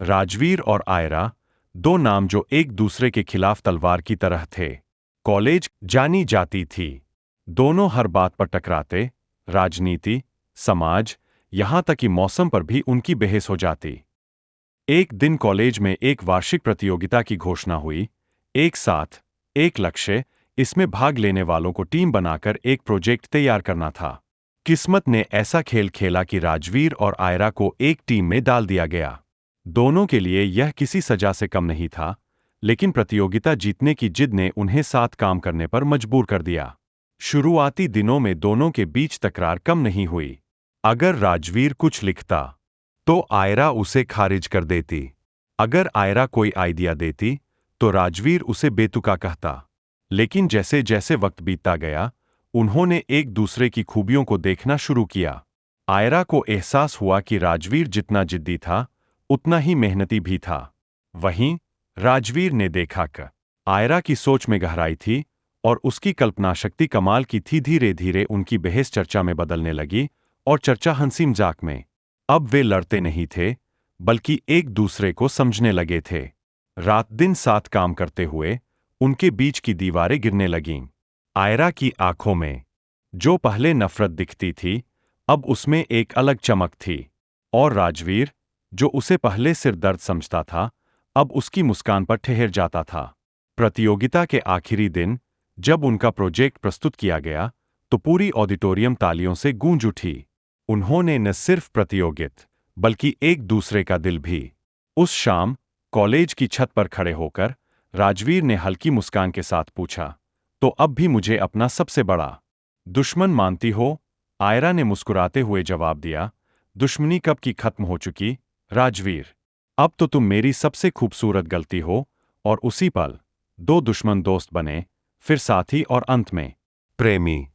राजवीर और आयरा, दो नाम जो एक दूसरे के खिलाफ तलवार की तरह थे। कॉलेज जानी जाती थी। दोनों हर बात पर टकराते, राजनीति, समाज, यहां तक कि मौसम पर भी उनकी बहस हो जाती। एक दिन कॉलेज में एक वार्षिक प्रतियोगिता की घोषणा हुई। एक साथ, एक लक्ष्य, इसमें भाग लेने वालों को टीम बनाकर एक प्रोजेक्ट तैयार करना था। किस्मत ने ऐसा खेल खेला कि राजवीर और आयरा को एक टीम में डाल दिया गया। दोनों के लिए यह किसी सजा से कम नहीं था, लेकिन प्रतियोगिता जीतने की जिद ने उन्हें साथ काम करने पर मजबूर कर दिया। शुरुआती दिनों में दोनों के बीच तकरार कम नहीं हुई। अगर राजवीर कुछ लिखता, तो आयरा उसे खारिज कर देती। अगर आयरा कोई आइडिया देती, तो राजवीर उसे बेतुका कहता। लेकिन जैसे जैसे वक्त बीतता गया, उन्होंने एक दूसरे की खूबियों को देखना शुरू किया। आयरा को एहसास हुआ कि राजवीर जितना जिद्दी था, उतना ही मेहनती भी था। वहीं राजवीर ने देखा कि आयरा की सोच में गहराई थी और उसकी कल्पना शक्ति कमाल की थी। धीरे धीरे उनकी बहस चर्चा में बदलने लगी और चर्चा हंसी मजाक में। अब वे लड़ते नहीं थे, बल्कि एक दूसरे को समझने लगे थे। रात दिन साथ काम करते हुए उनके बीच की दीवारें गिरने लगीं। आयरा की आंखों में जो पहले नफरत दिखती थी, अब उसमें एक अलग चमक थी। और राजवीर, जो उसे पहले सिर दर्द समझता था, अब उसकी मुस्कान पर ठहर जाता था। प्रतियोगिता के आखिरी दिन, जब उनका प्रोजेक्ट प्रस्तुत किया गया, तो पूरी ऑडिटोरियम तालियों से गूंज उठी। उन्होंने न सिर्फ प्रतियोगित, बल्कि एक दूसरे का दिल भी। उस शाम कॉलेज की छत पर खड़े होकर राजवीर ने हल्की मुस्कान के साथ पूछा, तो अब भी मुझे अपना सबसे बड़ा दुश्मन मानती हो? आयरा ने मुस्कुराते हुए जवाब दिया, दुश्मनी कब की खत्म हो चुकी, राजवीर। अब तो तुम मेरी सबसे खूबसूरत गलती हो। और उसी पल दो दुश्मन दोस्त बने, फिर साथी और अंत में प्रेमी।